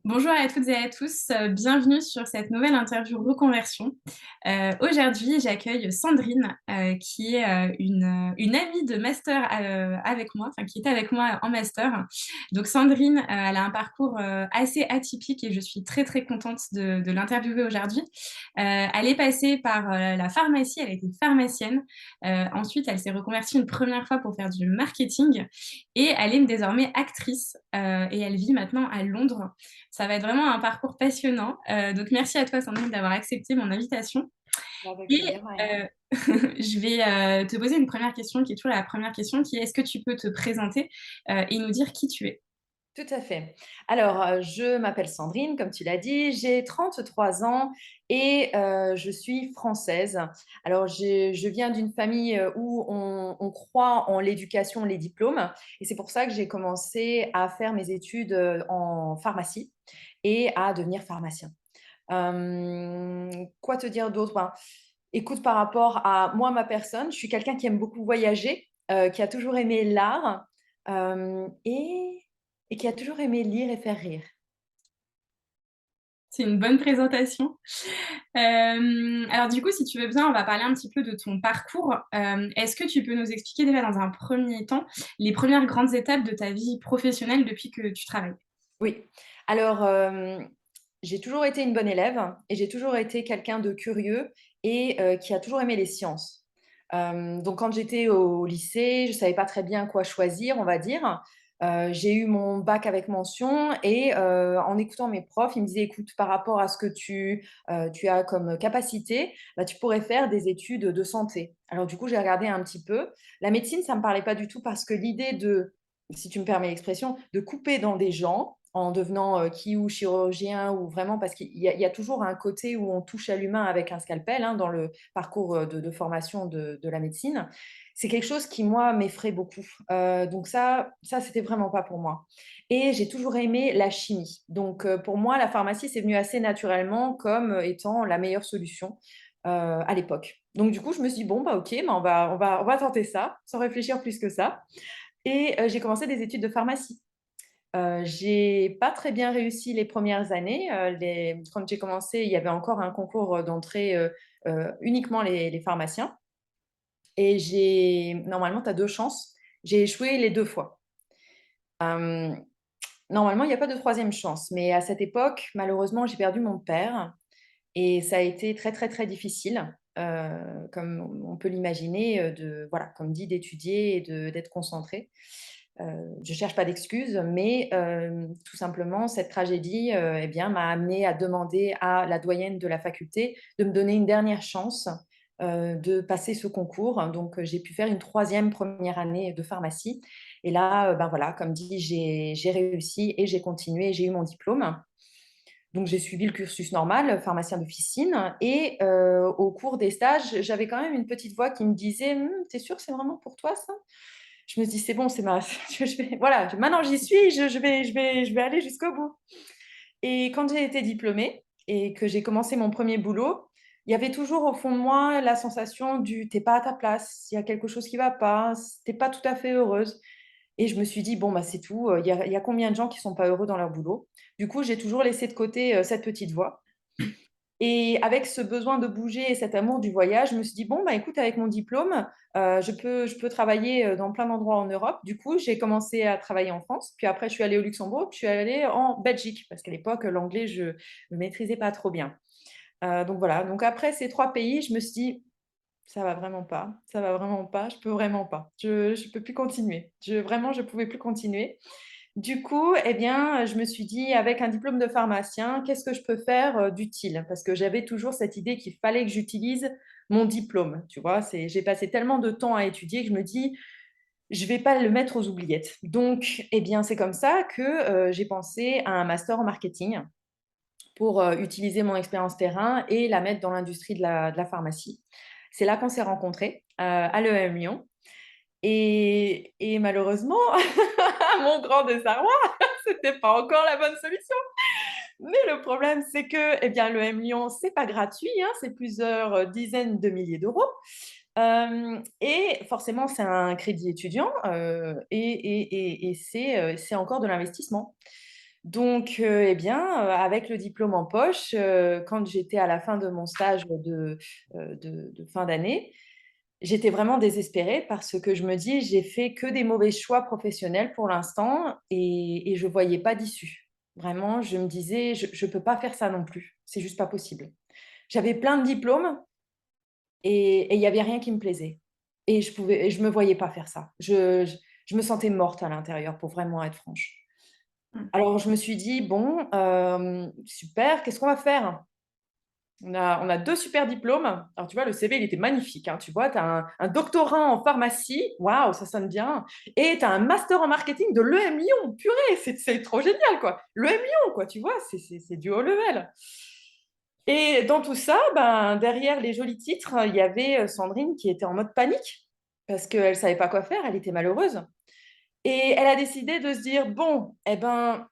Bonjour à toutes et à tous, bienvenue sur cette nouvelle interview reconversion. Aujourd'hui, j'accueille Sandrine, qui est, une amie de master, avec moi, enfin qui était avec moi en master. Donc Sandrine, elle a un parcours, assez atypique et je suis très, très contente de l'interviewer aujourd'hui. Elle est passée par, la pharmacie, elle était pharmacienne. Ensuite, elle s'est reconvertie une première fois pour faire du marketing et elle est désormais actrice, et elle vit maintenant à Londres. Ça va être vraiment un parcours passionnant. Donc merci à toi Sandrine d'avoir accepté mon invitation Avec et plaisir, Marianne. je vais, te poser une première question qui est toujours la première question qui est: est-ce que tu peux te présenter, et nous dire qui tu es? Tout à fait. Alors, je m'appelle Sandrine, comme tu l'as dit, j'ai 33 ans et je suis française. Alors, je viens d'une famille, où on croit en l'éducation, les diplômes et c'est pour ça que j'ai commencé à faire mes études, en pharmacie et à devenir pharmacien. Quoi te dire d'autre? Ben, écoute, par rapport à moi, ma personne, je suis quelqu'un qui aime beaucoup voyager, qui a toujours aimé l'art, hem et qui a toujours aimé lire et faire rire. C'est une bonne présentation. Alors du coup, si tu veux bien, on va parler un petit peu de ton parcours. Est-ce que tu peux nous expliquer déjà dans un premier temps les premières grandes étapes de ta vie professionnelle depuis que tu travailles? Oui. Alors, j'ai toujours été une bonne élève et j'ai toujours été quelqu'un de curieux et qui a toujours aimé les sciences. Donc quand j'étais au lycée, je ne savais pas très bien quoi choisir, on va dire. J'ai eu mon bac avec mention et en écoutant mes profs, ils me disaient: «Écoute, par rapport à ce que tu as comme capacité, bah, tu pourrais faire des études de santé». Alors du coup, j'ai regardé un petit peu. La médecine, ça ne me parlait pas du tout parce que l'idée de, si tu me permets l'expression, de couper dans des gens en devenant, ou chirurgien ou vraiment parce qu'il y a toujours un côté où on touche à l'humain avec un scalpel, hein, dans le parcours, de formation de la médecine. C'est quelque chose qui, moi, m'effraie beaucoup. Donc ça, c'était vraiment pas pour moi et j'ai toujours aimé la chimie. Donc pour moi, la pharmacie, c'est venu assez naturellement comme, étant la meilleure solution, à l'époque. Donc du coup, je me suis dit: «Bon, bah, OK, bah, on va tenter ça, sans réfléchir plus que ça» et j'ai commencé des études de pharmacie. J'ai pas très bien réussi les premières années, quand j'ai commencé, il y avait encore un concours, d'entrée, uniquement les pharmaciens et j'ai normalement, tu as 2 chances. J'ai échoué les 2 fois. Hem, Normalement, il y a pas de troisième chance, mais à cette époque, malheureusement, j'ai perdu mon père et ça a été très, très, très difficile, comme on peut l'imaginer, de voilà, comme dit, d'étudier et d'être concentré. Je cherche pas d'excuses, mais tout simplement, cette tragédie, eh bien, m'a amenée à demander à la doyenne de la faculté de me donner une dernière chance, de passer ce concours. Donc, j'ai pu faire une troisième première année de pharmacie et là, ben, voilà, comme dit, j'ai réussi et j'ai continué, j'ai eu mon diplôme. Donc j'ai suivi le cursus normal, pharmacien d'officine et au cours des stages, j'avais quand même une petite voix qui me disait: «Tu es sûre que c'est vraiment pour toi ça?» Je me dis: «C'est bon, c'est ma je vais voilà, maintenant j'y suis, je vais aller jusqu'au bout» et quand j'ai été diplômée et que j'ai commencé mon premier boulot, il y avait toujours au fond de moi la sensation du: «Tu es pas à ta place, il y a quelque chose qui va pas, tu es pas tout à fait heureuse». Et je me suis dit: «Bon, bah, c'est tout, il y a combien de gens qui sont pas heureux dans leur boulot?» Du coup, j'ai toujours laissé de côté, cette petite voix et avec ce besoin de bouger et cet amour du voyage, je me suis dit: «Bon, bah, écoute, avec mon diplôme, je peux travailler, dans plein d'endroits en Europe». Du coup, j'ai commencé à travailler en France, puis après je suis allée au Luxembourg, puis je suis allée en Belgique parce qu'à l'époque, l'anglais, je ne maîtrisais pas trop bien. Donc voilà, donc après ces 3 pays, je me suis dit: ça va vraiment pas, je peux vraiment pas. Je peux plus continuer. Vraiment, je pouvais plus continuer. Du coup, eh bien, je me suis dit: «Avec un diplôme de pharmacien, qu'est-ce que je peux faire, d'utile?» parce que j'avais toujours cette idée qu'il fallait que j'utilise mon diplôme, tu vois? J'ai passé tellement de temps à étudier que je me dis: «Je vais pas le mettre aux oubliettes». Donc, eh bien, c'est comme ça que, j'ai pensé à un master en marketing pour, utiliser mon expérience terrain et la mettre dans l'industrie de la pharmacie. C'est là qu'on s'est rencontrés, à l'EM Lyon et malheureusement, à mon grand désarroi, c'était pas encore la bonne solution. Mais le problème, c'est que, eh bien, l'EM Lyon, c'est pas gratuit, hein, c'est plusieurs, dizaines de milliers d'euros. Et forcément, c'est un crédit étudiant, et c'est encore de l'investissement. Donc, eh bien, avec le diplôme en poche, quand j'étais à la fin de mon stage de fin d'année, j'étais vraiment désespérée parce que je me dis: «J'ai fait que des mauvais choix professionnels pour l'instant et je voyais pas d'issue». Vraiment, je me disais: «Je peux pas faire ça non plus, c'est juste pas possible». J'avais plein de diplômes et il y avait rien qui me plaisait et je me voyais pas faire ça. Je me sentais morte à l'intérieur pour vraiment être franche. Mmh. Alors je me suis dit: «Bon, super, qu'est-ce qu'on va faire?» On a 2 super diplômes. Alors tu vois, le CV, il était magnifique, hein, tu vois? Tu as un doctorat en pharmacie, waouh, ça sonne bien et tu as un master en marketing de l'EM Lyon. Purée, c'est trop génial, quoi. L'EM Lyon, quoi, tu vois? C'est du haut level et dans tout ça, ben, derrière les jolis titres, il y avait, Sandrine qui était en mode panique parce qu'elle savait pas quoi faire, elle était malheureuse et elle a décidé de se dire: «Bon, eh ben,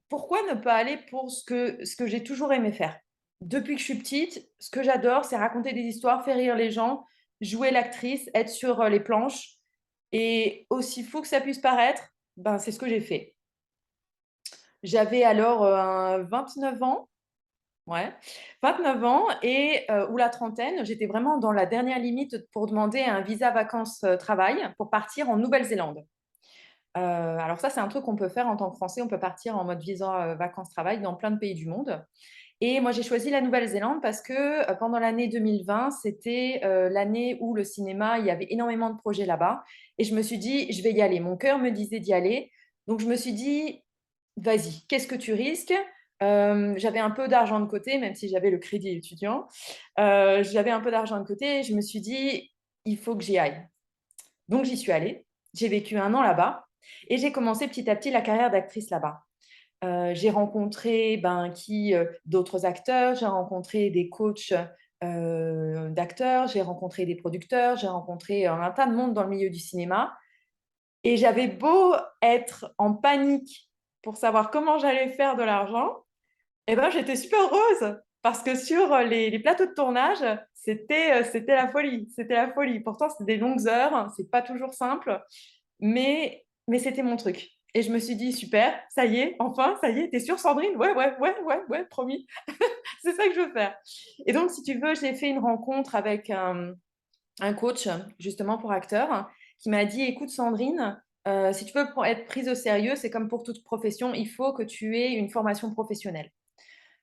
pourquoi ne pas aller pour ce que j'ai toujours aimé faire? Depuis que je suis petite, ce que j'adore, c'est raconter des histoires, faire rire les gens, jouer l'actrice, être sur, les planches et aussi fou que ça puisse paraître, ben, c'est ce que j'ai fait. J'avais alors, un 29 ans, ouais, 29 ans et ou la trentaine. J'étais vraiment dans la dernière limite pour demander un visa vacances, travail pour partir en Nouvelle-Zélande. Alors ça, c'est un truc qu'on peut faire en tant que Français, on peut partir en mode visa, vacances travail dans plein de pays du monde. Et moi, j'ai choisi la Nouvelle-Zélande parce que, pendant l'année 2020, c'était, l'année où le cinéma il y avait énormément de projets là-bas et je me suis dit: «Je vais y aller». Mon cœur me disait d'y aller, donc je me suis dit: «Vas-y, qu'est-ce que tu risques?» J'avais un peu d'argent de côté, même si j'avais le crédit étudiant. J'avais un peu d'argent de côté et je me suis dit: «Il faut que j'y aille». Donc j'y suis allée. J'ai vécu 1 an là-bas et j'ai commencé petit à petit la carrière d'actrice là-bas. J'ai rencontré, ben, d'autres acteurs, j'ai rencontré des coachs, d'acteurs, j'ai rencontré des producteurs, j'ai rencontré un tas de monde dans le milieu du cinéma et j'avais beau être en panique pour savoir comment j'allais faire de l'argent, et ben, j'étais super heureuse parce que sur, les plateaux de tournage, c'était la folie, c'était la folie. Pourtant, c'est des longues heures, c'est pas toujours simple, mais c'était mon truc et je me suis dit: «Super, ça y est, enfin, ça y est, tu es sûre Sandrine?» «Ouais, ouais, ouais, ouais, ouais, promis, c'est ça que je veux faire» et donc si tu veux, j'ai fait une rencontre avec un coach, justement pour acteurs, qui m'a dit: «Écoute Sandrine, si tu veux pour être prise au sérieux, c'est comme pour toute profession, il faut que tu aies une formation professionnelle».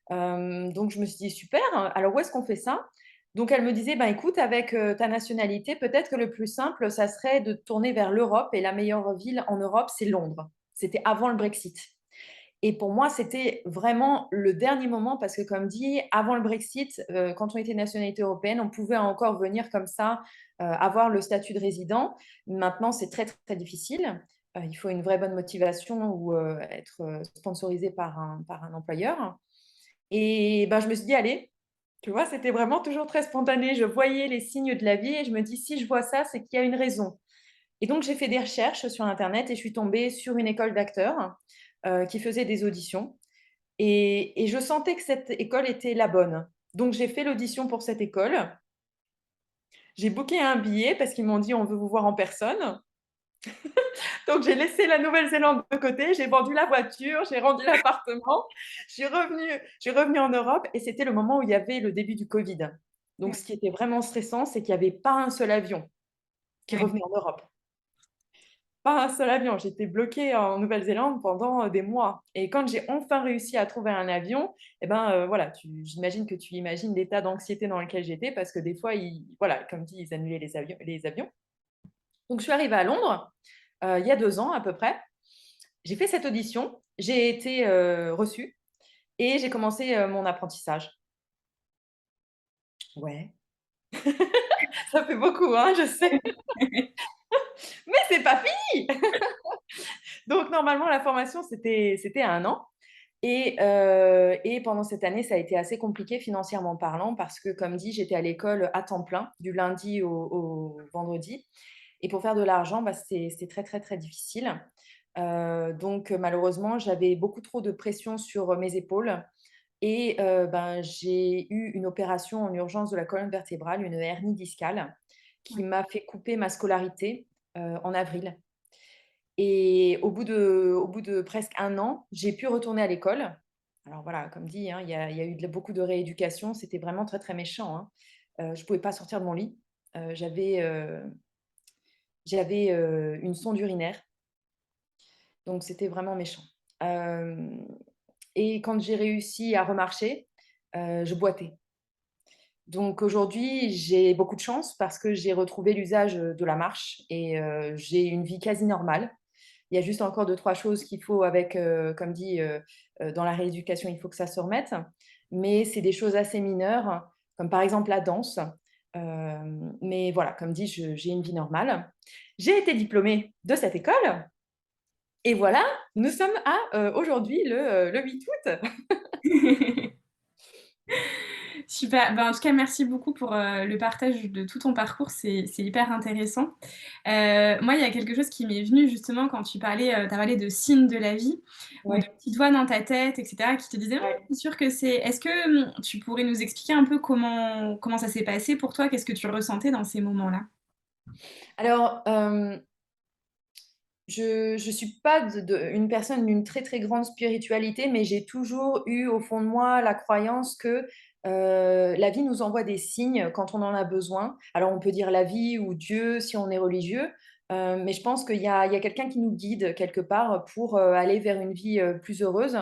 Donc je me suis dit: «Super, alors où est-ce qu'on fait ça?» Donc elle me disait: «Ben écoute, avec, ta nationalité, peut-être que le plus simple, ça serait de te tourner vers l'Europe et la meilleure ville en Europe, c'est Londres». C'était avant le Brexit et pour moi, c'était vraiment le dernier moment parce que comme dit, avant le Brexit, quand on était nationalité européenne, on pouvait encore venir comme ça, avoir le statut de résident. Maintenant, c'est très, très difficile. Il faut une vraie bonne motivation ou, être, sponsorisé par un employeur. Et ben, je me suis dit: «Allez», tu vois? C'était vraiment toujours très spontané. Je voyais les signes de la vie et je me dis: «Si je vois ça, c'est qu'il y a une raison» et donc j'ai fait des recherches sur internet et je suis tombée sur une école d'acteurs, qui faisait des auditions et je sentais que cette école était la bonne. Donc j'ai fait l'audition pour cette école. J'ai booké un billet parce qu'ils m'ont dit: «On veut vous voir en personne». Donc j'ai laissé la Nouvelle-Zélande de côté, j'ai vendu la voiture, j'ai rendu l'appartement, je suis revenue en Europe et c'était le moment où il y avait le début du Covid. Donc Ouais, ce qui était vraiment stressant, c'est qu'il y avait pas un seul avion qui ouais. revenait en Europe. Pas un seul avion. J'étais bloquée en Nouvelle-Zélande pendant, des mois et quand j'ai enfin réussi à trouver un avion et ben, voilà, j'imagine que tu imagines l'état d'anxiété dans lequel j'étais parce que des fois, ils voilà, comme dit, ils annulaient les avions. Donc je suis arrivée à Londres, il y a 2 ans à peu près. J'ai fait cette audition, j'ai été, reçue et j'ai commencé, mon apprentissage. Ouais, ça fait beaucoup, hein, je sais, mais c'est pas fini! Donc normalement la formation c'était à 1 an et pendant cette année, ça a été assez compliqué financièrement parlant parce que comme dit, j'étais à l'école à temps plein, du lundi au vendredi et pour faire de l'argent, bah, c'était très, très, très difficile. Donc malheureusement, j'avais beaucoup trop de pression sur, mes épaules et ben, j'ai eu une opération en urgence de la colonne vertébrale, une hernie discale qui Ouais. m'a fait couper ma scolarité, en avril Et au bout de presque un an, j'ai pu retourner à l'école. Alors voilà, comme dit, hein, il y a eu beaucoup de rééducation. C'était vraiment très, très méchant, hein. Je ne pouvais pas sortir de mon lit. J'avais une sonde urinaire, donc c'était vraiment méchant. Hem Et quand j'ai réussi à remarcher, je boitais. Donc aujourd'hui, j'ai beaucoup de chance parce que j'ai retrouvé l'usage, de la marche et j'ai une vie quasi normale. Il y a juste encore deux trois choses qu'il faut avec, comme dit, dans la rééducation, il faut que ça se remette. Mais c'est des choses assez mineures, comme par exemple la danse. Mais voilà, comme dit, j'ai une vie normale. J'ai été diplômée de cette école et voilà, nous sommes à, aujourd'hui le 8 août. Super. Ben, en tout cas, merci beaucoup pour, le partage de tout ton parcours, c'est hyper intéressant. Moi, il y a quelque chose qui m'est venu justement quand tu parlé de signes de la vie ou de Ouais, petites voix dans ta tête et cetera qui te disaient: «Mmh, ouais. c'est sûr que c'est» est-ce que, tu pourrais nous expliquer un peu comment ça s'est passé pour toi? Qu'est-ce que tu ressentais dans ces moments-là? Alors, je suis pas une personne d'une très, très grande spiritualité, mais j'ai toujours eu au fond de moi la croyance que, la vie nous envoie des signes quand on en a besoin. Alors on peut dire la vie ou Dieu si on est religieux, mais je pense qu'il y a quelqu'un qui nous guide quelque part pour, aller vers une vie, plus heureuse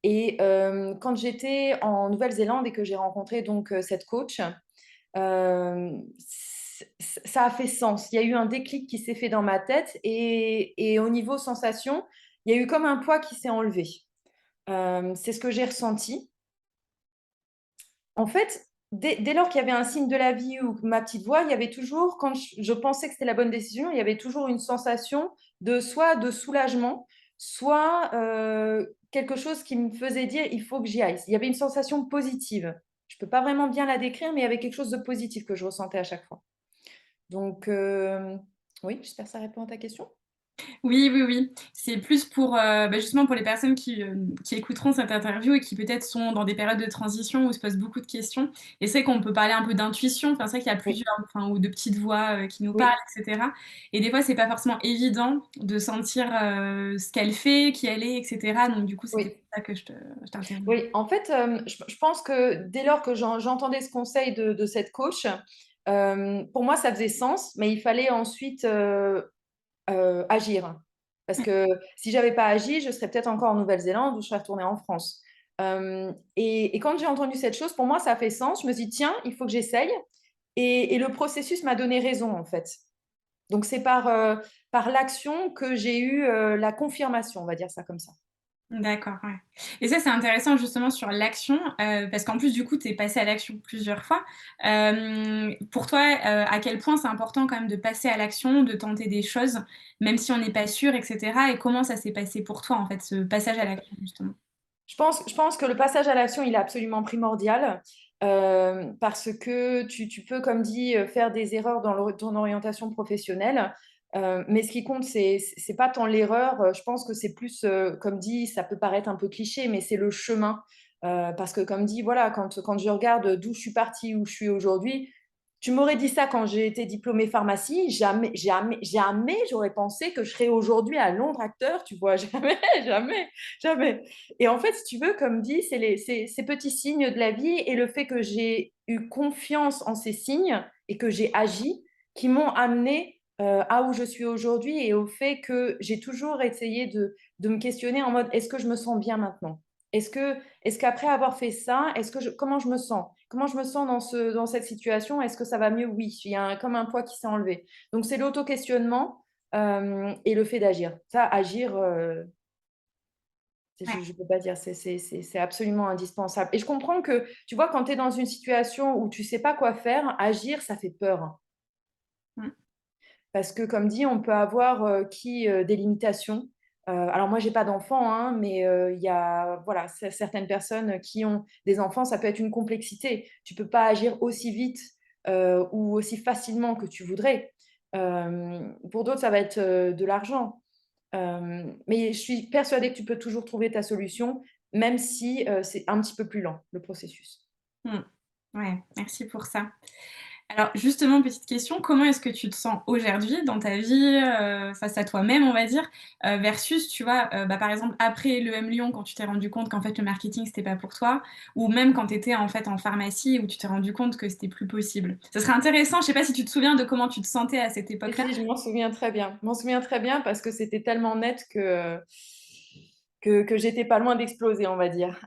et quand j'étais en Nouvelle-Zélande et que j'ai rencontré donc, cette coach, ça a fait sens. Il y a eu un déclic qui s'est fait dans ma tête et au niveau sensation, il y a eu comme un poids qui s'est enlevé. C'est ce que j'ai ressenti. En fait, dès lors qu'il y avait un signe de la vie ou ma petite voix, il y avait toujours quand je pensais que c'était la bonne décision, il y avait toujours une sensation de soit de soulagement, soit, quelque chose qui me faisait dire: «Il faut que j'y aille». Il y avait une sensation positive. Je peux pas vraiment bien la décrire, mais il y avait quelque chose de positif que je ressentais à chaque fois. Donc, oui, j'espère que ça répond à ta question. Oui, oui, oui. C'est plus pour, bah, justement pour les personnes qui écouteront cette interview et qui peut-être sont dans des périodes de transition où se posent beaucoup de questions et c'est qu'on peut parler un peu d'intuition, enfin, c'est vrai qu'il y a Oui, plusieurs enfin, ou de petites voix, qui nous parlent oui, et cetera et des fois, c'est pas forcément évident de sentir, ce qu'elle fait, qui elle est et cetera donc du coup, c'était oui, pour ça que je t'interrompais. oui. En fait, je pense que dès lors que j'entendais ce conseil de cette coach, pour moi, ça faisait sens, mais il fallait ensuite, agir. Parce que si j'avais pas agi, je serais peut-être encore en Nouvelle-Zélande ou je serais retournée en France. Et quand j'ai entendu cette chose, pour moi, ça a fait sens. Je me suis dit: «Tiens, il faut que j'essaye» et le processus m'a donné raison, en fait. Donc c'est par l'action que j'ai eu, la confirmation, on va dire ça comme ça. D'accord, ouais et ça, c'est intéressant justement sur l'action, parce qu'en plus, du coup, tu es passée à l'action plusieurs fois. Pour toi, à quel point c'est important quand même de passer à l'action, de tenter des choses, même si on n'est pas sûr et cetera et comment ça s'est passé pour toi, en fait, ce passage à l'action, justement? Je pense que le passage à l'action, il est absolument primordial, parce que tu peux, comme dit, faire des erreurs dans ton orientation professionnelle, mais ce qui compte, c'est pas tant l'erreur, je pense que c'est plus, comme dit, ça peut paraître un peu cliché, mais c'est le chemin. Parce que comme dit, voilà, quand je regarde d'où je suis partie, où je suis aujourd'hui, tu m'aurais dit ça quand j'ai été diplômée pharmacie, jamais, jamais, jamais j'aurais pensé que je serais aujourd'hui à Londres acteur, tu vois? Jamais, jamais, jamais. Et en fait, si tu veux, comme dit, c'est ces petits signes de la vie et le fait que j'ai eu confiance en ces signes et que j'ai agi qui m'ont amenée, à où je suis aujourd'hui et au fait que j'ai toujours essayé de me questionner en mode: «Est-ce que je me sens bien maintenant? Est-ce qu'après avoir fait ça, est-ce que je comment je me sens? Comment je me sens dans cette situation? Est-ce que ça va mieux? Oui». Il y a comme un poids qui s'est enlevé. Donc c'est l'auto-questionnement, et le fait d'agir. Ça, agir, Ouais. je peux pas dire, c'est absolument indispensable et je comprends que, tu vois, quand tu es dans une situation où tu sais pas quoi faire, agir, ça fait peur. Hein. Mmh. Parce que comme dit, on peut avoir, des limitations. Alors moi, j'ai pas d'enfants, hein, mais il y a voilà, certaines personnes qui ont des enfants, ça peut être une complexité. Tu peux pas agir aussi vite, ou aussi facilement que tu voudrais. Pour d'autres, ça va être, de l'argent. Mais je suis persuadée que tu peux toujours trouver ta solution, même si, c'est un petit peu plus lent, le processus. Mmh. Ouais, merci pour ça. Alors justement, petite question, comment est-ce que tu te sens aujourd'hui dans ta vie, face à toi-même, on va dire, versus, tu vois, bah, par exemple, après l'EM Lyon, quand tu t'es rendu compte qu'en fait le marketing c'était pas pour toi, ou même quand tu étais en fait en pharmacie où tu t'es rendu compte que c'était plus possible? Ce serait intéressant, je sais pas si tu te souviens de comment tu te sentais à cette Si, époque-là? si, je m'en souviens très bien. Je m'en souviens très bien parce que c'était tellement net que j'étais pas loin d'exploser, on va dire.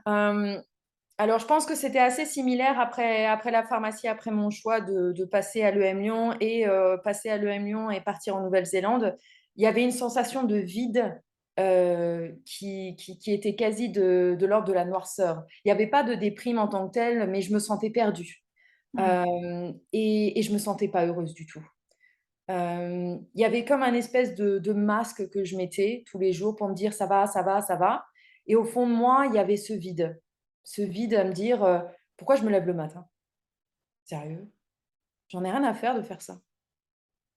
Alors, je pense que c'était assez similaire après la pharmacie, après mon choix de passer à l'EM Lyon et passer à l'EM Lyon et partir en Nouvelle-Zélande. Il y avait une sensation de vide qui était quasi de l'ordre de la noirceur. Il n'y avait pas de déprime en tant que telle, mais je me sentais perdue. Ouais, Et je me sentais pas heureuse du tout. Il y avait comme un espèce de masque que je mettais tous les jours pour me dire ça va, ça va, ça va. Et au fond de moi, il y avait ce vide à me dire pourquoi je me lève le matin? Sérieux? J'en ai rien à faire de faire ça.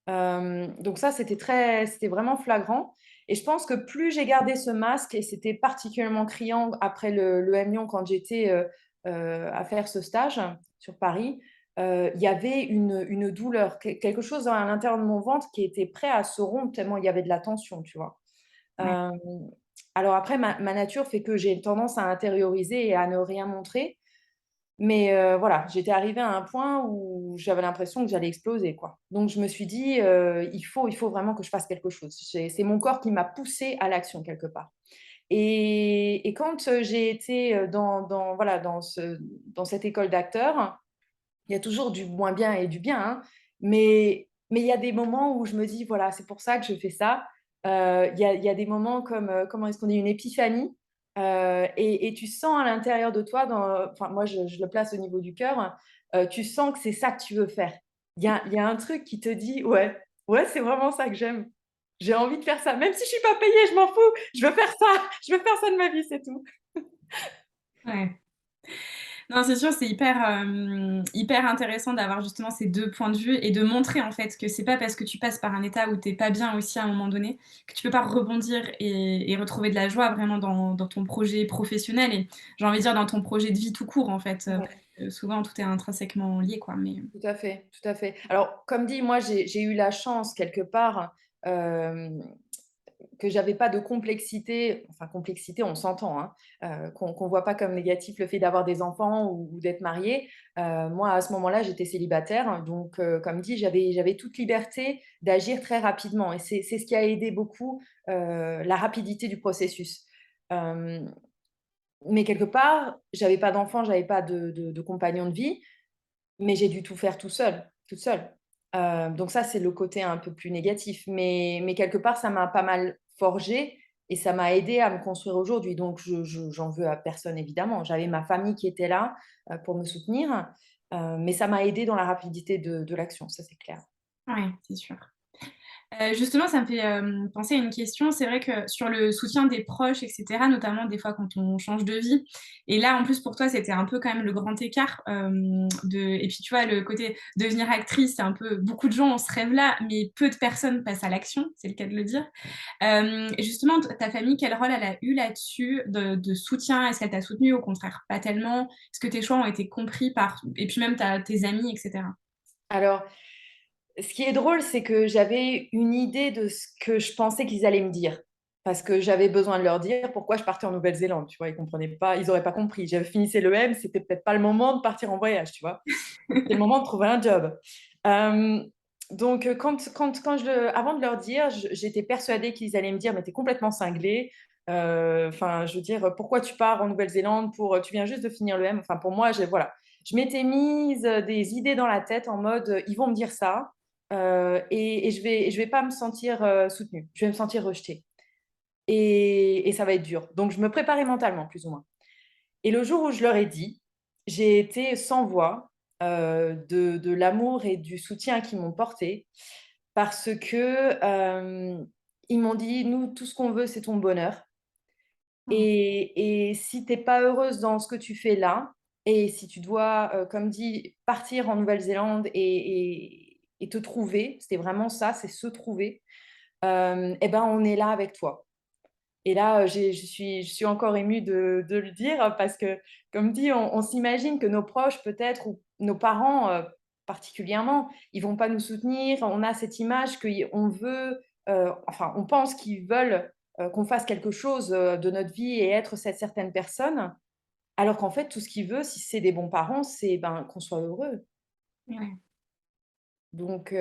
Donc ça, c'était vraiment flagrant. Et je pense que plus j'ai gardé ce masque, et c'était particulièrement criant après le M Lyon quand j'étais à faire ce stage sur Paris, il y avait une douleur, quelque chose à l'intérieur de mon ventre qui était prêt à se rompre tellement il y avait de la tension, tu vois. ouais. Euh, alors après, ma nature fait que j'ai tendance à intérioriser et à ne rien montrer. Mais voilà, j'étais arrivée à un point où j'avais l'impression que j'allais exploser, quoi. Donc je me suis dit, il faut vraiment que je fasse quelque chose. C'est mon corps qui m'a poussée à l'action quelque part. Et quand j'ai été voilà, dans cette école d'acteurs, il y a toujours du moins bien et du bien, hein, mais il y a des moments où je me dis, voilà, c'est pour ça que je fais ça. Il y a des moments comme, comment est-ce qu'on dit, une épiphanie. Et tu sens à l'intérieur de toi, enfin, moi, je le place au niveau du cœur, tu sens que c'est ça que tu veux faire. Il y a un truc qui te dit, ouais, ouais, c'est vraiment ça que j'aime. J'ai envie de faire ça. Même si je suis pas payée, je m'en fous. Je veux faire ça. Je veux faire ça de ma vie, c'est tout. Ouais. Non, c'est sûr, c'est hyper, hyper intéressant d'avoir justement ces 2 points de vue et de montrer en fait que c'est pas parce que tu passes par un état où tu es pas bien aussi à un moment donné, que tu peux pas rebondir et retrouver de la joie vraiment dans ton projet professionnel et j'ai envie de dire dans ton projet de vie tout court en fait, parce Ouais. que souvent tout est intrinsèquement lié quoi, mais Tout à fait, tout à fait. Alors, comme dit, moi, j'ai eu la chance quelque part que j'avais pas de complexité. Enfin, complexité, on s'entend, hein, qu'on voit pas comme négatif le fait d'avoir des enfants ou d'être marié. Moi, à ce moment-là, j'étais célibataire, donc comme dit, j'avais toute liberté d'agir très rapidement, et c'est ce qui a aidé beaucoup la rapidité du processus. Euh, mais quelque part, j'avais pas d'enfant, j'avais pas de compagnon de vie. Mais j'ai dû tout faire tout seul, toute seule. Donc ça, c'est le côté un peu plus négatif. Mais quelque part, ça m'a pas mal forgé et ça m'a aidé à me construire aujourd'hui. Donc j'en veux à personne, évidemment. J'avais ma famille qui était là pour me soutenir, mais ça m'a aidé dans la rapidité de l'action, ça c'est clair. ouais, c'est sûr. Justement, ça me fait, penser à une question. C'est vrai que sur le soutien des proches et cetera, notamment des fois quand on change de vie et là, en plus, pour toi, c'était un peu quand même le grand écart, de et puis, tu vois, le côté devenir actrice, c'est un peu beaucoup de gens ont ce rêve-là, mais peu de personnes passent à l'action, c'est le cas de le dire. Et justement, t ta famille, quel rôle elle a eu là-dessus de soutien? Est-ce qu'elle t'a soutenue? Au contraire, pas tellement? Est-ce que tes choix ont été compris par et puis même tes amis et cetera? Alors, ce qui est drôle, c'est que j'avais une idée de ce que je pensais qu'ils allaient me dire. Parce que j'avais besoin de leur dire pourquoi je partais en Nouvelle-Zélande, tu vois? Ils comprenaient pas, ils auraient pas compris. J'avais finissé l'EM, c'était peut-être pas le moment de partir en voyage, tu vois? C'est le moment de trouver un job. Euh, donc, avant de leur dire, j'étais persuadée qu'ils allaient me dire, mais t'es complètement cinglé. Enfin, je veux dire, pourquoi tu pars en Nouvelle-Zélande tu viens juste de finir le M. Enfin, pour moi, voilà. Je m'étais mise des idées dans la tête en mode, ils vont me dire ça, et je vais pas me sentir soutenue. Je vais me sentir rejetée. Et ça va être dur. Donc, je me préparais mentalement, plus ou moins. Et le jour où je leur ai dit, j'ai été sans voix de l'amour et du soutien qu'ils m'ont porté parce que ils m'ont dit, nous, tout ce qu'on veut, c'est ton bonheur. Mmh. Et si tu n'es pas heureuse dans ce que tu fais là, et si tu dois, comme dit, partir en Nouvelle-Zélande et te trouver, c'était vraiment ça, c'est se trouver, eh ben, on est là avec toi. Et là, je suis encore émue de le dire parce que, comme dit, on s'imagine que nos proches, peut-être, ou nos parents, particulièrement. Ils vont pas nous soutenir. On a cette image qu'on veut, enfin, on pense qu'ils veulent qu'on fasse quelque chose de notre vie et être cette certaine personne, alors qu'en fait, tout ce qu'ils veulent, si c'est des bons parents, c'est ben, qu'on soit heureux. Ouais, Donc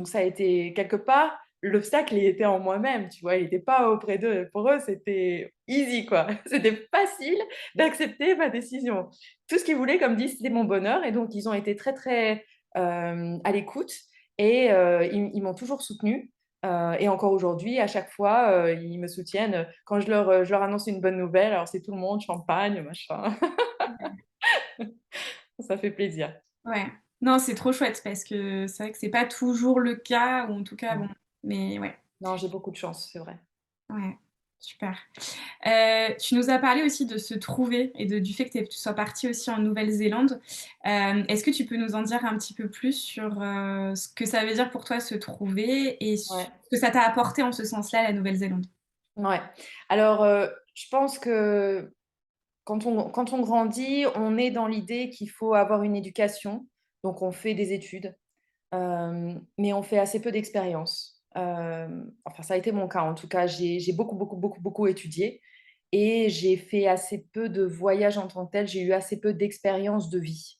ça a été quelque part, l'obstacle, il était en moi-même, tu vois? Il était pas auprès d'eux. Pour eux, c'était easy, quoi. C'était facile d'accepter ma décision. Tout ce qu'ils voulaient, comme dit, c'était mon bonheur et donc ils ont été très, très, à l'écoute et ils m'ont toujours soutenue, et encore aujourd'hui, à chaque fois, ils me soutiennent, quand je leur annonce une bonne nouvelle, alors c'est tout le monde, champagne, machin. Ça fait plaisir. ouais. Non, c'est trop chouette parce que c'est vrai que c'est pas toujours le cas ou en tout cas, bon, Non, mais ouais, non, j'ai beaucoup de chance, c'est vrai. ouais, super. Tu nous as parlé aussi de se trouver et du fait que tu sois partie aussi en Nouvelle-Zélande. Est-ce que tu peux nous en dire un petit peu plus sur, ce que ça veut dire pour toi se trouver et ce Ouais. que ça t'a apporté en ce sens-là, la Nouvelle-Zélande? Ouais. Alors, je pense que quand on grandit, on est dans l'idée qu'il faut avoir une éducation, donc on fait des études, mais on fait assez peu d'expériences. Enfin, ça a été mon cas en tout cas. J'ai beaucoup, beaucoup, beaucoup, beaucoup étudié et j'ai fait assez peu de voyages en tant que tel. J'ai eu assez peu d'expériences de vie.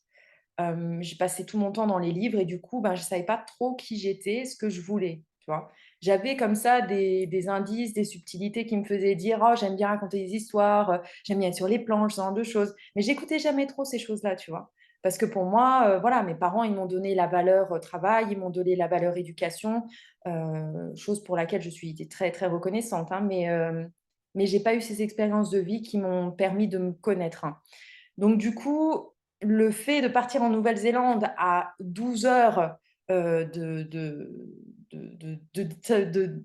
J'ai passé tout mon temps dans les livres et du coup, ben, je ne savais pas trop qui j'étais, ce que je voulais, tu vois? J'avais comme ça des indices, des subtilités qui me faisaient dire: «Oh, j'aime bien raconter des histoires, j'aime bien être sur les planches», ce genre de choses. Mais j'écoutais jamais trop ces choses-là, tu vois? Parce que pour moi, voilà, mes parents, ils m'ont donné la valeur, travail, ils m'ont donné la valeur éducation, chose pour laquelle je suis très, très reconnaissante, hein, mais j'ai pas eu ces expériences de vie qui m'ont permis de me connaître, hein. Donc du coup, le fait de partir en Nouvelle-Zélande à 12 heures, de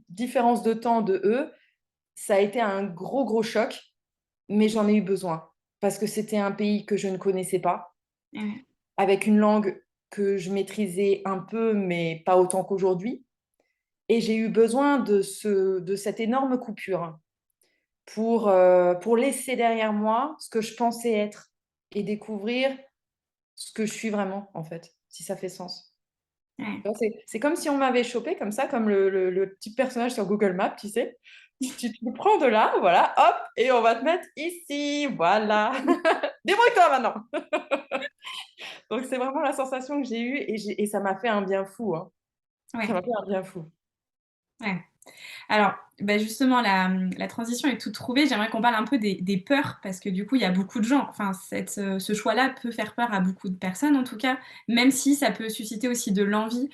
différence de temps de eux, ça a été un gros, gros choc, mais j'en ai eu besoin. Parce que c'était un pays que je ne connaissais pas, Ouais, avec une langue que je maîtrisais un peu, mais pas autant qu'aujourd'hui, et j'ai eu besoin de cette énorme coupure pour laisser derrière moi ce que je pensais être et découvrir ce que je suis vraiment, en fait, si ça fait sens. ouais. Tu vois, c'est comme si on m'avait chopé comme ça, comme le petit personnage sur Google Maps, tu sais? Tu le prends de là, voilà, hop, et on va te mettre ici, voilà. Débrouille-toi maintenant! Donc c'est vraiment la sensation que j'ai eue et ça m'a fait un bien fou, hein. Ça Ouais, m'a fait un bien fou. ouais. Alors, bah, justement, la transition est toute trouvée. J'aimerais qu'on parle un peu des peurs parce que du coup, il y a beaucoup de gens enfin, ce choix-là peut faire peur à beaucoup de personnes, en tout cas, même si ça peut susciter aussi de l'envie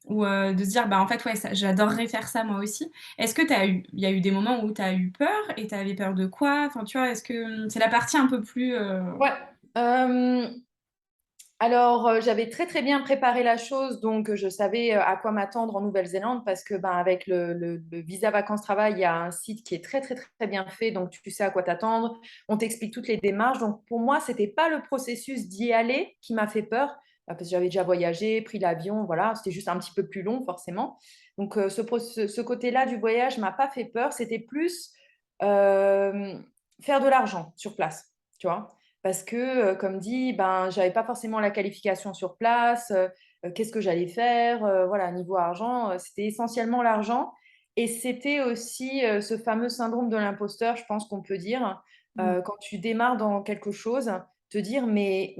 ou, de se dire: «Bah, en fait, ouais, ça j'adorerais faire ça moi aussi». Est-ce que il y a eu des moments où tu as eu peur et tu avais peur de quoi? Enfin, tu vois, est-ce que, c'est la partie un peu plus, Ouais, hem alors, j'avais très, très bien préparé la chose, donc je savais, à quoi m'attendre en Nouvelle-Zélande parce que, ben, avec le visa vacances-travail, il y a un site qui est très, très, très bien fait, donc tu sais à quoi t'attendre. On t'explique toutes les démarches, donc pour moi, c'était pas le processus d'y aller qui m'a fait peur, parce que j'avais déjà voyagé, pris l'avion, voilà, c'était juste un petit peu plus long forcément. Donc ce côté-là du voyage m'a pas fait peur, c'était plus, hem, faire de l'argent sur place, tu vois? Parce que, comme dit, ben, j'avais pas forcément la qualification sur place, qu'est-ce que j'allais faire? Voilà, niveau argent, c'était essentiellement l'argent et c'était aussi, ce fameux syndrome de l'imposteur, je pense qu'on peut dire, mmh, quand tu démarres dans quelque chose, te dire: «Mais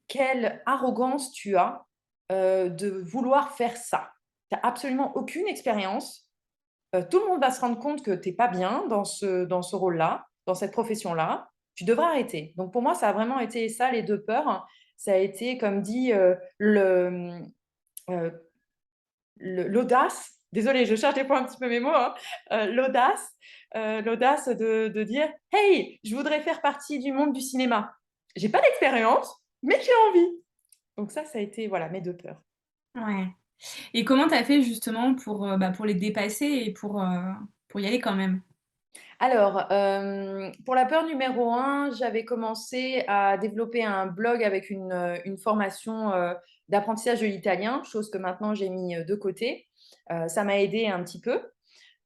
quelle arrogance tu as, de vouloir faire ça. Tu as absolument aucune expérience, tout le monde va se rendre compte que tu es pas bien dans ce rôle-là, dans cette profession-là. Tu devrais arrêter. Donc pour moi, ça a vraiment été ça les 2 peurs. Ça a été comme dit, l'audace, désolée, je cherche des fois un petit peu mes mots, hein, l'audace de dire: «Hey, je voudrais faire partie du monde du cinéma. J'ai pas d'expérience, mais j'ai envie». Donc ça a été voilà mes 2 peurs. ouais. Et comment tu as fait justement bah, pour les dépasser et pour y aller quand même? Alors, pour la peur numéro un, j'avais commencé à développer un blog avec une formation, d'apprentissage de l'italien, chose que maintenant j'ai mis, de côté. Ça m'a aidé un petit peu.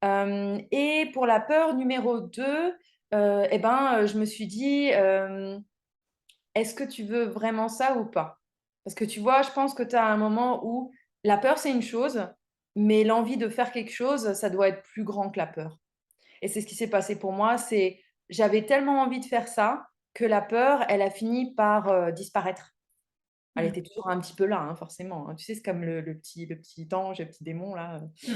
Et pour la peur numéro 2, et ben, je me suis dit: «Est-ce que tu veux vraiment ça ou pas?» Parce que tu vois, je pense que tu as un moment où la peur, c'est une chose, mais l'envie de faire quelque chose, ça doit être plus grand que la peur. Et c'est ce qui s'est passé pour moi, c'est j'avais tellement envie de faire ça que la peur, elle a fini par disparaître. Elle Mmh. était toujours un petit peu là, hein, forcément, hein. Tu sais, c'est comme le petit ange, le petit démon là. Mmh.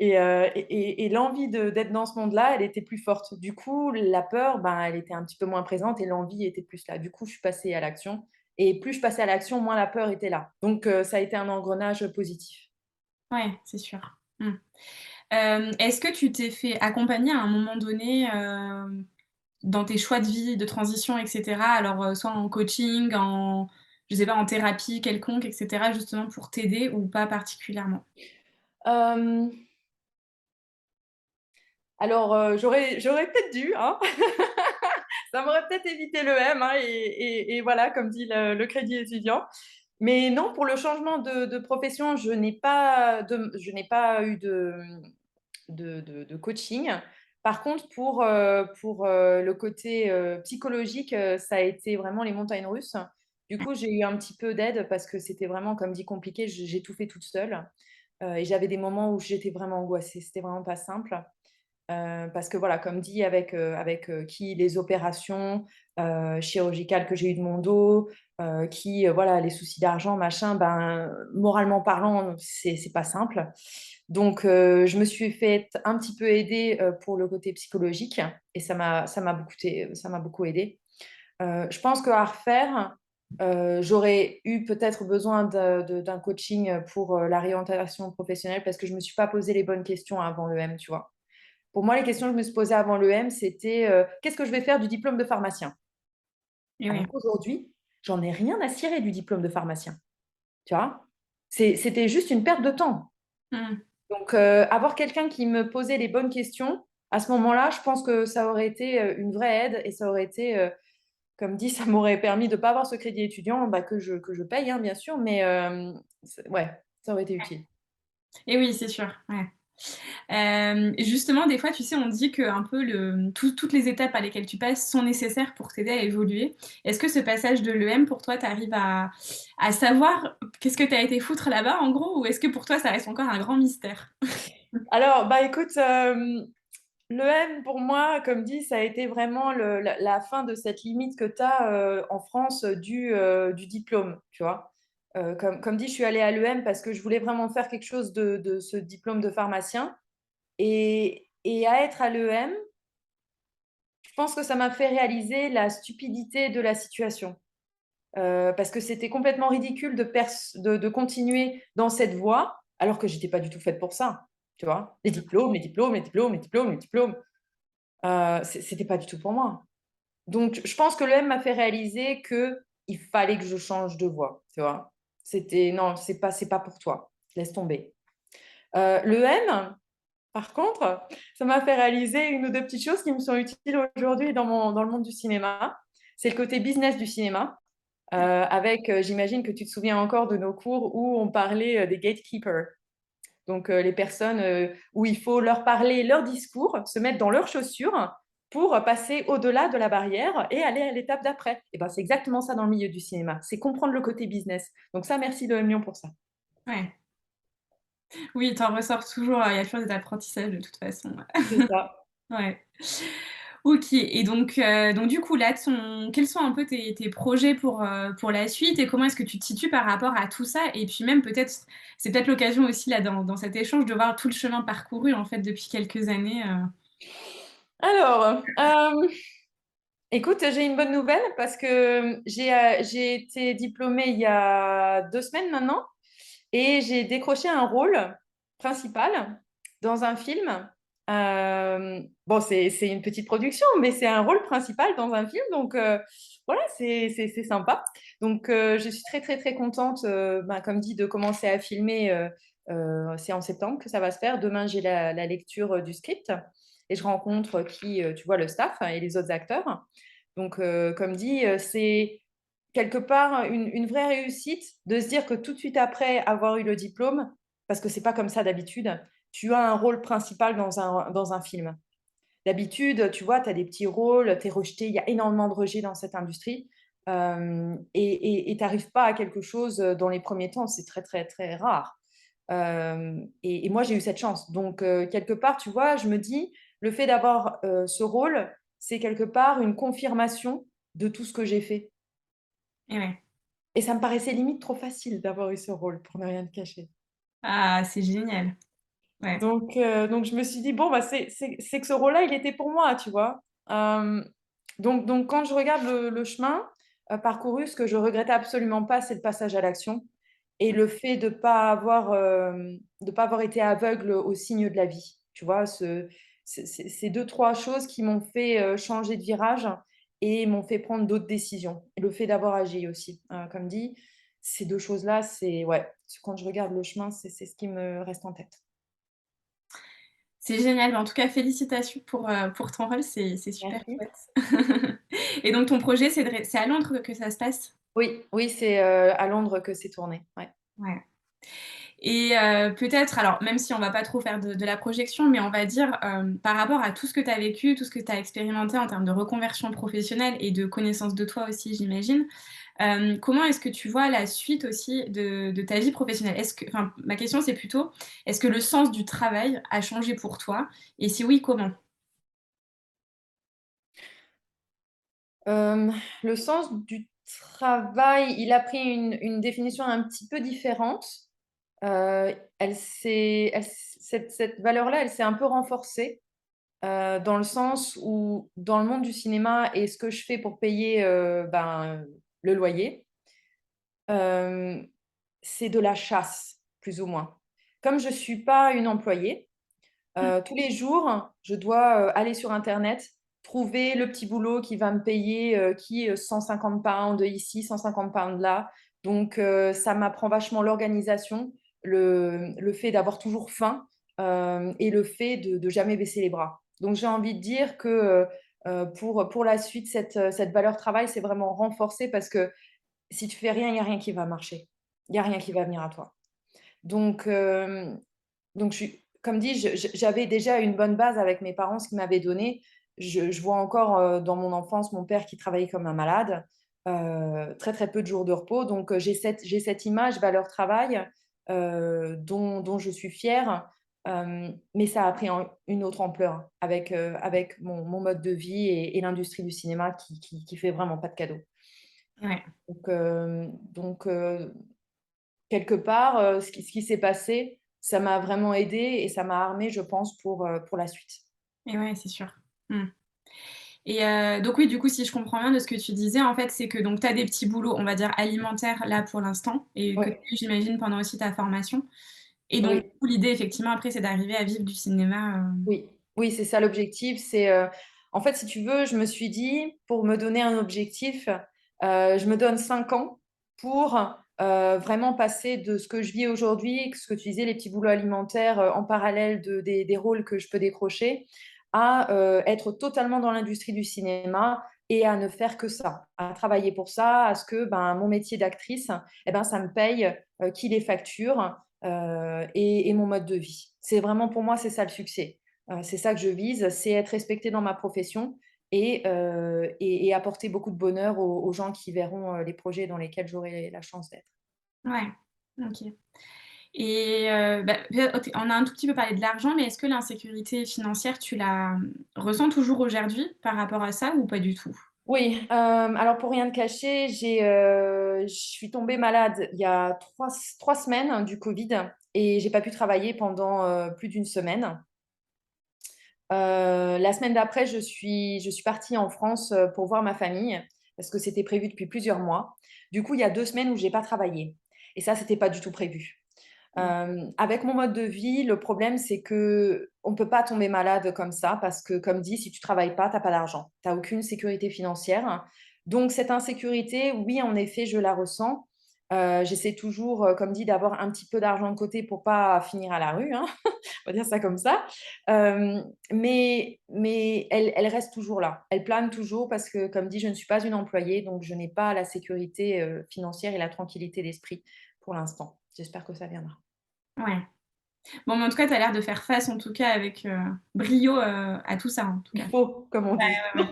Et l'envie d'être dans ce monde-là, elle était plus forte. Du coup, la peur, ben, elle était un petit peu moins présente et l'envie était plus là. Du coup, je suis passée à l'action et plus je passais à l'action, moins la peur était là. Donc ça a été un engrenage positif. Ouais, c'est sûr. Mmh. Est-ce que tu t'es fait accompagner à un moment donné, dans tes choix de vie, de transition et cetera? Alors, soit en coaching, en je sais pas, en thérapie quelconque et cetera, justement pour t'aider ou pas particulièrement? Hem, alors, j'aurais peut-être dû, hein. Ça m'aurait peut-être évité l'EM, hein, et voilà, comme dit le crédit étudiant. Mais non, pour le changement de profession, je n'ai pas eu de coaching. Par contre, pour le côté psychologique, ça a été vraiment les montagnes russes. Du coup, j'ai eu un petit peu d'aide parce que c'était vraiment, comme dit, compliqué. J'ai tout fait toute seule. Et j'avais des moments où j'étais vraiment angoissée. C'était vraiment pas simple. Parce que voilà, comme dit, qui les opérations chirurgicales que j'ai eues de mon dos, voilà, les soucis d'argent, machin, ben, moralement parlant, c'est pas simple. Donc, je me suis fait un petit peu aider pour le côté psychologique et ça m'a beaucoup aidé. Je pense qu'à refaire, j'aurais eu peut-être besoin d'un coaching pour la réorientation professionnelle parce que je me suis pas posé les bonnes questions avant l'EM, tu vois. Pour moi, les questions que je me suis posées avant l'EM, c'était qu'est-ce que je vais faire du diplôme de pharmacien? Et Alors oui. qu'aujourd'hui, j'en ai rien à cirer du diplôme de pharmacien, tu vois? C'était juste une perte de temps. Mmh. Donc, avoir quelqu'un qui me posait les bonnes questions, à ce moment-là, je pense que ça aurait été une vraie aide et ça aurait été, comme dit, ça m'aurait permis de ne pas avoir ce crédit étudiant bah, que je paye, hein, bien sûr, mais ouais, ça aurait été utile. Et oui, c'est sûr, ouais. Justement, des fois, tu sais, on dit que un peu toutes les étapes par lesquelles tu passes sont nécessaires pour t'aider à évoluer. Est-ce que ce passage de l'EM, pour toi, tu arrives à savoir qu'est-ce que tu as été foutre là-bas, en gros? Ou est-ce que pour toi, ça reste encore un grand mystère? Alors, bah écoute, l'EM, pour moi, comme dit, ça a été vraiment la fin de cette limite que tu as en France du diplôme, tu vois. Comme dit, je suis allée à l'EM parce que je voulais vraiment faire quelque chose de ce diplôme de pharmacien. Et à être à l'EM, je pense que ça m'a fait réaliser la stupidité de la situation. Parce que c'était complètement ridicule de continuer dans cette voie alors que j'étais pas du tout faite pour ça, tu vois. Les diplômes, les diplômes, les diplômes, les diplômes, les diplômes. C'était pas du tout pour moi. Donc, je pense que l'EM m'a fait réaliser que il fallait que je change de voie, tu vois. C'était non, c'est pas pour toi. Laisse tomber. L'EM, par contre, ça m'a fait réaliser une ou deux petites choses qui me sont utiles aujourd'hui dans le monde du cinéma. C'est le côté business du cinéma. J'imagine que tu te souviens encore de nos cours où on parlait des gatekeepers. Donc, les personnes où il faut leur parler leur discours, se mettre dans leurs chaussures pour passer au-delà de la barrière et aller à l'étape d'après. Et ben, c'est exactement ça dans le milieu du cinéma. C'est comprendre le côté business. Donc ça, merci de Lyon pour ça. Ouais. Oui, tu en ressors toujours, il y a toujours des apprentissages de toute façon. C'est ça. Ouais. OK et donc du coup là, quels sont un peu tes projets pour la suite et comment est-ce que tu te situes par rapport à tout ça? Et puis même peut-être c'est peut-être l'occasion aussi là dans cet échange de voir tout le chemin parcouru en fait depuis quelques années, Alors, écoute, j'ai une bonne nouvelle parce que j'ai été diplômée il y a 2 semaines maintenant et j'ai décroché un rôle principal dans un film. Bon, c'est une petite production, mais c'est un rôle principal dans un film, donc voilà, c'est sympa. Donc, je suis très, très, très contente, ben, comme dit, de commencer à filmer. C'est en septembre que ça va se faire. Demain, j'ai la lecture du script et je rencontre tu vois, le staff et les autres acteurs. Donc, comme dit, c'est quelque part une vraie réussite de se dire que tout de suite après avoir eu le diplôme, parce que c'est pas comme ça d'habitude, tu as un rôle principal dans un film. D'habitude, tu vois, tu as des petits rôles, tu es rejeté, il y a énormément de rejets dans cette industrie. et tu arrives pas à quelque chose dans les premiers temps, c'est très, très, très rare. Et moi, j'ai eu cette chance. Donc, quelque part, tu vois, je me dis, le fait d'avoir ce rôle, c'est quelque part une confirmation de tout ce que j'ai fait. Et ouais. Et ça me paraissait limite trop facile d'avoir eu ce rôle, pour ne rien te cacher. Ah, c'est génial. Ouais. Donc je me suis dit: «Bon, bah, c'est que ce rôle-là, il était pour moi», tu vois? Hem, donc quand je regarde le chemin, parcouru, ce que je regrette absolument pas, c'est le passage à l'action et le fait de pas avoir été aveugle aux signes de la vie, tu vois? C'est 2-3 choses qui m'ont fait, changer de virage et m'ont fait prendre d'autres décisions et le fait d'avoir agi aussi, comme dit, ces 2 choses-là, c'est ouais, quand je regarde le chemin, c'est ce qui me reste en tête. C'est génial, mais en tout cas félicitations pour ton rôle, c'est super Merci. chouette. Et donc ton projet, c'est à Londres que ça se passe? Oui, oui, c'est, à Londres que c'est tourné, ouais. Ouais. Et peut-être alors même si on va pas trop faire de la projection, mais on va dire, par rapport à tout ce que tu as vécu, tout ce que tu as expérimenté en termes de reconversion professionnelle et de connaissance de toi aussi, j'imagine, comment est-ce que tu vois la suite aussi de ta vie professionnelle? Est-ce que enfin, ma question, c'est plutôt, est-ce que le sens du travail a changé pour toi? Et si oui, comment? Hem, le sens du travail, il a pris une définition un petit peu différente. Cette valeur-là, elle s'est un peu renforcée, dans le sens où, dans le monde du cinéma et ce que je fais pour payer, ben, le loyer, hem, c'est de la chasse, plus ou moins. Comme je suis pas une employée. Mmh, Tous les jours, je dois, aller sur internet, trouver le petit boulot qui va me payer, 150 pounds ici, 150 pounds là. Donc ça m'apprend vachement l'organisation, le fait d'avoir toujours faim, et le fait de jamais baisser les bras. Donc j'ai envie de dire que, pour la suite, cette valeur travail, c'est vraiment renforcé parce que si tu fais rien, il y a rien qui va marcher. Il y a rien qui va venir à toi. Donc donc je suis comme dit, j'avais déjà une bonne base avec mes parents, ce qu'ils m'avaient donné. Je vois encore, dans mon enfance, mon père qui travaillait comme un malade, très, très peu de jours de repos. Donc, j'ai cette image valeur travail, dont je suis fière, mais ça a pris une autre ampleur avec mon mode de vie et l'industrie du cinéma qui fait vraiment pas de cadeaux. ouais. Donc quelque part, ce qui s'est passé, ça m'a vraiment aidée et ça m'a armée, je pense, pour la suite. Et ouais, c'est sûr. Mmh. Et donc oui, du coup, si je comprends bien de ce que tu disais, en fait, c'est que donc tu as des petits boulots, on va dire alimentaires là pour l'instant et que tu Oui, as eu, j'imagine, pendant aussi ta formation et donc du oui, coup, l'idée effectivement après, c'est d'arriver à vivre du cinéma, oui, oui, c'est ça l'objectif. En fait, si tu veux, je me suis dit, pour me donner un objectif, je me donne 5 ans pour, vraiment passer de ce que je vis aujourd'hui, ce que tu disais, les petits boulots alimentaires, en parallèle des rôles que je peux décrocher, à, être totalement dans l'industrie du cinéma et à ne faire que ça, à travailler pour ça, à ce que, ben, mon métier d'actrice, et ben, ça me paye, qu'il les facture, et mon mode de vie. C'est vraiment pour moi, c'est ça le succès. C'est ça que je vise, c'est être respectée dans ma profession et apporter beaucoup de bonheur aux gens qui verront, les projets dans lesquels j'aurai la chance d'être. ouais, OK. Et bah, peut-être on a un tout petit peu parlé de l'argent, mais est-ce que l'insécurité financière, tu la, ressens toujours aujourd'hui par rapport à ça ou pas du tout? Oui, alors pour rien te cacher, je suis tombée malade il y a 3 semaines du Covid et j'ai pas pu travailler pendant, plus d'une semaine. La semaine d'après, je suis partie en France, pour voir ma famille, parce que c'était prévu depuis plusieurs mois. Du coup, il y a 2 semaines où j'ai pas travaillé et ça, c'était pas du tout prévu. Mmh, Avec mon mode de vie, le problème, c'est qu'on peut pas tomber malade comme ça parce que, comme dit, si tu travailles pas, tu as pas d'argent. Tu as aucune sécurité financière. Donc cette insécurité, oui, en effet, je la ressens. J'essaie toujours, comme dit, d'avoir un petit peu d'argent de côté pour pas finir à la rue, hein, on va dire ça comme ça. Mais elle reste toujours là. Elle plane toujours parce que, comme dit, je ne suis pas une employée, donc je n'ai pas la sécurité, financière et la tranquillité d'esprit pour l'instant. J'espère que ça viendra. ouais. Bon, mais en tout cas, tu as l'air de faire face, en tout cas avec, brio, à tout ça, en tout Il cas. faut, comme on dit. Ouais, ouais.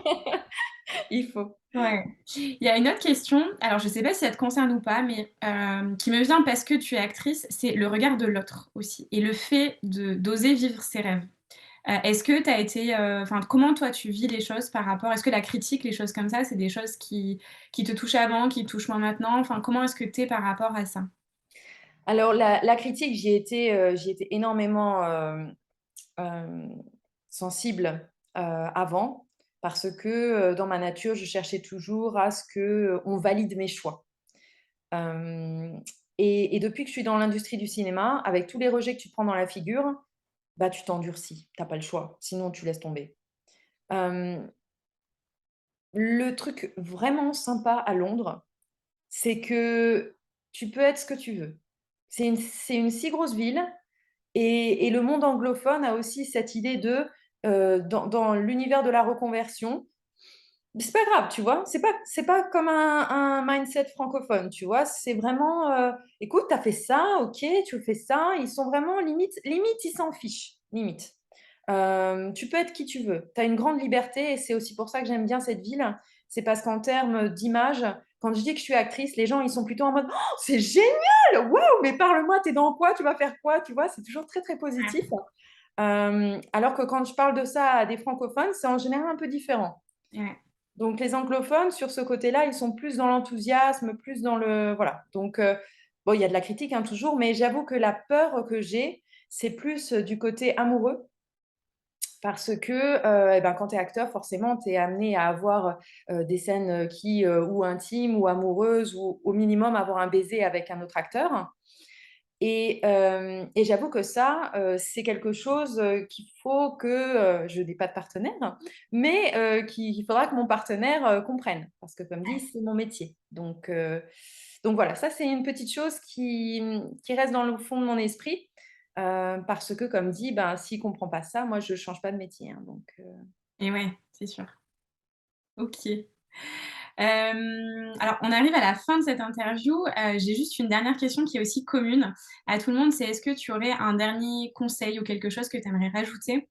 Il faut. Ouais. Il y a une autre question, alors je sais pas si ça te concerne ou pas, mais qui me vient parce que tu es actrice, c'est le regard de l'autre aussi et le fait de d'oser vivre ses rêves. Est-ce que tu as été, enfin, comment toi tu vis les choses par rapport est-ce que la critique, les choses comme ça, c'est des choses qui te touchent avant, qui te touchent moins maintenant? Enfin, comment est-ce que tu es par rapport à ça? Alors la critique, j'y étais énormément, hem, sensible, avant parce que, dans ma nature, je cherchais toujours à ce qu'on valide mes choix. Hem et depuis que je suis dans l'industrie du cinéma, avec tous les rejets que tu te prends dans la figure, bah, tu t'endurcis, tu as pas le choix, sinon tu laisses tomber. Hem, le truc vraiment sympa à Londres, c'est que tu peux être ce que tu veux. C'est une si grosse ville et le monde anglophone a aussi cette idée de, dans l'univers de la reconversion, mais c'est pas grave, tu vois? C'est pas comme un mindset francophone, tu vois? C'est vraiment, écoute, tu as fait ça, OK, tu fais ça. Ils sont vraiment limite, ils s'en fichent, limite. Tu peux être qui tu veux. Tu as une grande liberté et c'est aussi pour ça que j'aime bien cette ville. C'est parce qu'en termes d'image, quand je dis que je suis actrice, les gens, ils sont plutôt en mode: «Oh, c'est génial! Waouh, mais parle-moi, tu es dans quoi? Tu vas faire quoi?» Tu vois? C'est toujours très, très positif. Alors que quand je parle de ça à des francophones, c'est en général un peu différent. Ouais. Donc les anglophones, sur ce côté-là, ils sont plus dans l'enthousiasme, plus dans le voilà. Donc bon, il y a de la critique, hein, toujours, mais j'avoue que la peur que j'ai, c'est plus, du côté amoureux parce que, et ben, quand tu es acteur, forcément, tu es amené à avoir, des scènes, qui, ou intimes ou amoureuses ou au minimum avoir un baiser avec un autre acteur. Et j'avoue que ça, c'est quelque chose, qu'il faut que, je n'ai pas de partenaire, hein, mais qu'il faudra que mon partenaire, comprenne. Parce que comme dit, c'est mon métier. Donc voilà, ça c'est une petite chose qui reste dans le fond de mon esprit, parce que comme dit, ben, s'il ne comprend pas ça, moi je ne change pas de métier, hein, Et ouais, c'est sûr. OK. Alors on arrive à la fin de cette interview, j'ai juste une dernière question qui est aussi commune à tout le monde, c'est est-ce que tu aurais un dernier conseil ou quelque chose que tu aimerais rajouter,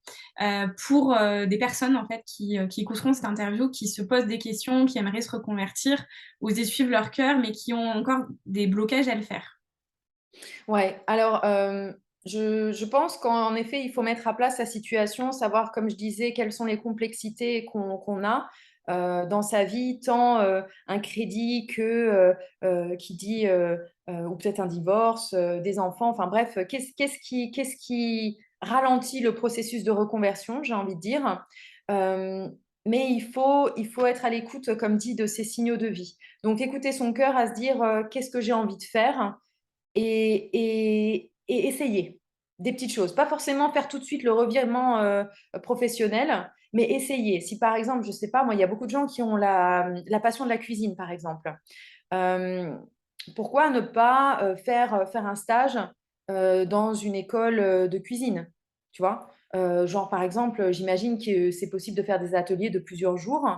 pour, des personnes en fait qui écouteront cette interview, qui se posent des questions, qui aimeraient se reconvertir, oser suivre leur cœur, mais qui ont encore des blocages à le faire? Ouais, alors, je pense qu'en effet, il faut mettre à plat sa situation, savoir, comme je disais, quelles sont les complexités qu'on a, dans sa vie, tant, un crédit que, qui dit, ou peut-être un divorce, des enfants, enfin bref, qu'est-ce qui ralentit le processus de reconversion, j'ai envie de dire. Mais il faut être à l'écoute, comme dit, de ces signaux de vie. Donc écouter son cœur à se dire, «Qu'est-ce que j'ai envie de faire?» et essayer des petites choses. Pas forcément faire tout de suite le revirement, professionnel, mais essayer. Si par exemple, je sais pas moi, il y a beaucoup de gens qui ont la passion de la cuisine, par exemple. Hem, pourquoi ne pas, faire un stage, dans une école, de cuisine? Tu vois? Genre par exemple, j'imagine que c'est possible de faire des ateliers de plusieurs jours,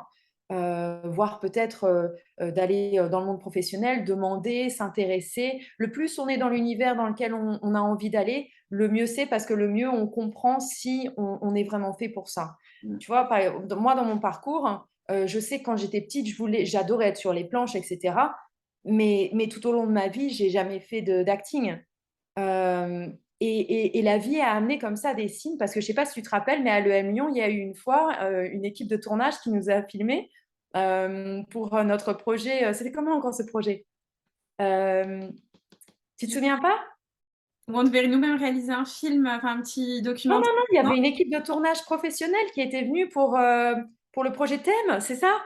voire peut-être, d'aller, dans le monde professionnel, demander, s'intéresser. Le plus on est dans l'univers dans lequel on a envie d'aller, le mieux c'est parce que le mieux on comprend si on est vraiment fait pour ça. Mmh. Tu vois? Moi dans mon parcours, je sais que quand j'étais petite, j'adorais être sur les planches et cetera, mais tout au long de ma vie, j'ai jamais fait d'acting. Et la vie a amené comme ça des signes parce que je sais pas si tu te rappelles, mais à l'EM Lyon, il y a eu une fois, une équipe de tournage qui nous a filmés, pour, notre projet, c'était comment encore ce projet? Hem, tu te souviens pas? Où on devait nous-mêmes réaliser un film, enfin un petit Non, non, documentaire, non, il y non? avait une équipe de tournage professionnelle qui était venue pour le projet Thème, c'est ça?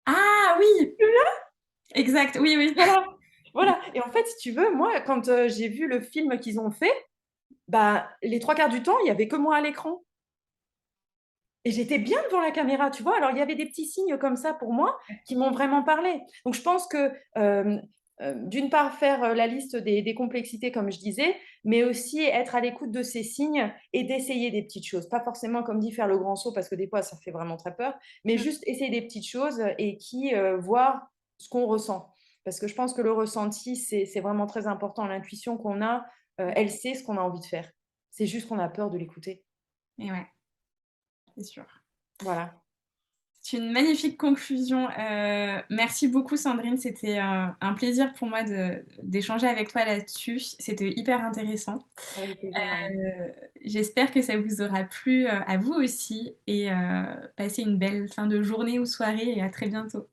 Ah oui! Exact, oui, oui. Voilà, voilà et en fait, si tu veux, moi, quand, j'ai vu le film qu'ils ont fait, bah, les 3 quarts du temps, il y avait que moi à l'écran. Et j'étais bien devant la caméra, tu vois? Alors il y avait des petits signes comme ça pour moi qui m'ont vraiment parlé. Donc je pense que, d'une part faire, la liste des complexités comme je disais, mais aussi être à l'écoute de ces signes et d'essayer des petites choses. Pas forcément comme dit faire le grand saut parce que des fois ça fait vraiment très peur, mais Mmh. juste essayer des petites choses et voir ce qu'on ressent. Parce que je pense que le ressenti, c'est vraiment très important. L'intuition qu'on a, elle sait ce qu'on a envie de faire. C'est juste qu'on a peur de l'écouter. Et ouais, c'est sûr. Voilà. C'est une magnifique conclusion. Merci beaucoup Sandrine, c'était un plaisir pour moi d'échanger avec toi là-dessus. C'était hyper intéressant. Avec plaisir, Marie. J'espère que ça vous aura plu, à vous aussi et passez une belle fin de journée ou soirée et à très bientôt.